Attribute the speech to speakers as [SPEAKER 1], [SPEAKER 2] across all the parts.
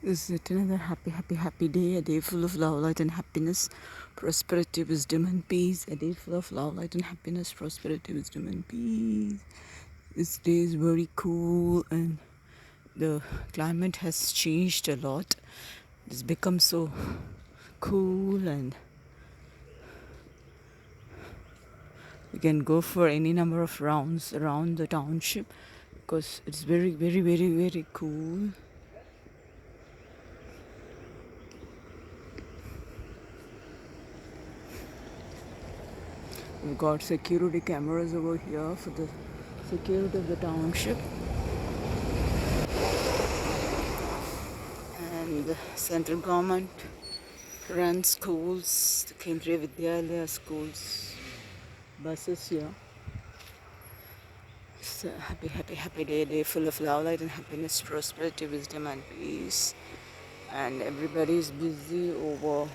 [SPEAKER 1] Is it another happy day? A day full of love, light, and happiness, prosperity, wisdom, and peace. A day full of love, light, and happiness, prosperity, wisdom, and peace. This day is very cool, and the climate has changed a lot. It's become so cool, and we can go for any number of rounds around the township because it's very cool. We've got security cameras over here for the security of the township. And the central government runs schools, the Kendriya Vidyalaya schools, buses here. It's a happy day full of love, light and happiness, prosperity, wisdom and peace. And everybody is busy over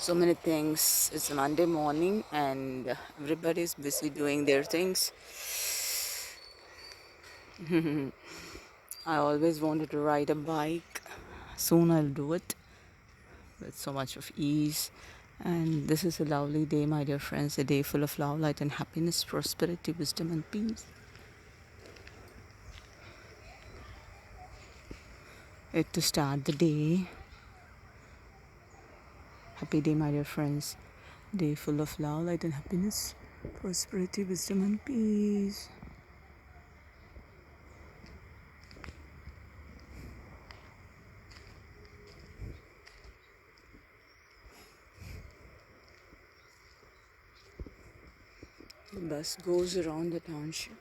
[SPEAKER 1] so many things. It's a Monday morning and everybody is busy doing their things. I always wanted to ride a bike. Soon I'll do it with so much of ease. And this is a lovely day, my dear friends. A day full of love, light and happiness, prosperity, wisdom and peace. It to start the day. Happy day, my dear friends. Day full of love, light and happiness, prosperity, wisdom and peace. The bus goes around the township.